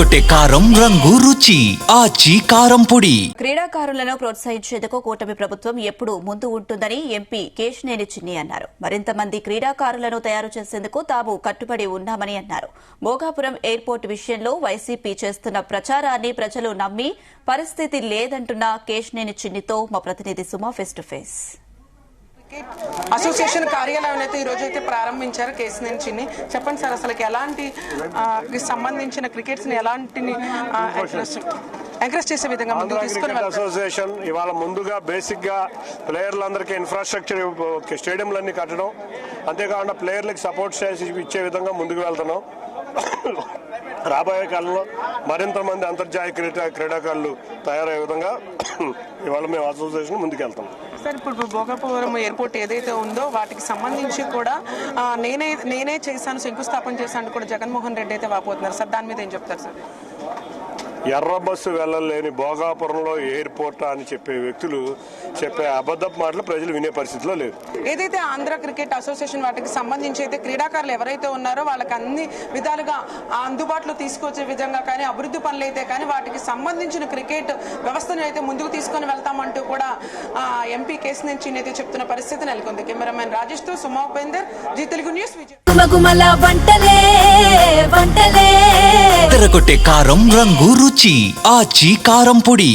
అదరగొట్టే కారం రంగు రుచి ఆచి కారం పొడి. క్రీడాకారులను ప్రోత్సహించేందుకు కూటమి ప్రభుత్వం ఎప్పుడూ ముందు ఉంటుందని ఎంపీ కేశినేని చిన్ని అన్నారు. మరింత మంది క్రీడాకారులను తయారు చేసేందుకు తాము కట్టుబడి ఉన్నామని అన్నారు. భోగాపురం ఎయిర్పోర్టు విషయంలో వైసీపీ చేస్తున్న ప్రచారాన్ని ప్రజలు నమ్మి పరిస్థితి లేదంటున్న కేశినేని చిన్నితో మా ప్రతినిధి సుమా ఫేస్ టు ఫేస్. అసోసియేషన్ కార్యాలయం అయితే ఈ రోజు అయితే ప్రారంభించారు కేశినేని చిన్ని. చెప్పండి సార్, అసలు ఎలాంటి సంబంధించిన క్రికెట్స్ ని ఎలాంటి ఎంకరేజ్ చేసే విధంగా ముందుకు తీసుకుని అసోసియేషన్ ఇవాళ ముందుగా బేసిక్ గా ప్లేయర్లందరికీ ఇన్ఫ్రాస్ట్రక్చర్ స్టేడియంలన్నీ కట్టడం, అంతేకాకుండా ప్లేయర్లకు సపోర్ట్ చేసి ఇచ్చే విధంగా ముందుకు వెళ్తున్నాం. రాబోయే కాలంలో మరింత మంది అంతర్జాతీయ క్రీడాకారులు తయారయ్యే విధంగా ఇవాళ మేము అసోసియేషన్ ముందుకెళ్తాం. సార్, ఇప్పుడు భోగాపురం ఎయిర్పోర్ట్ ఏదైతే ఉందో వాటికి సంబంధించి కూడా నేనే చేశాను, శంకుస్థాపన చేశాను కూడా జగన్మోహన్ రెడ్డి అయితే వాపోతున్నారు సార్. దాని మీద ఏం చెప్తారు సార్? ఎర్ర బస్సు వెళ్ళలేని భోగాపురంలో ఎయిర్పోర్ట్ అని చెప్పే వ్యక్తులు చెప్పే అబద్ధపు మాటలు ప్రజలు వినే పరిస్థితిలో లేదు. ఏదైతే ఆంధ్ర క్రికెట్ అసోసియేషన్ వాటికి సంబంధించి అయితే క్రీడాకారులు ఎవరైతే ఉన్నారో వాళ్ళకి అన్ని విధాలుగా అందుబాటులో తీసుకొచ్చే విధంగా కానీ అభివృద్ధి పనులు అయితే కానీ వాటికి సంబంధించిన క్రికెట్ వ్యవస్థను అయితే ముందుకు తీసుకొని వెళ్తామంటూ కూడా ఎంపీ కేశినేని చిన్ని అయితే చెప్తున్న పరిస్థితి నెలకొంది. కెమెరామెన్ రాజేష్ తో సుమా ఉపేందర్, జీ తెలుగు న్యూస్, అదరగొట్టే కారం రంగు రుచి ఆచి కారం పొడి.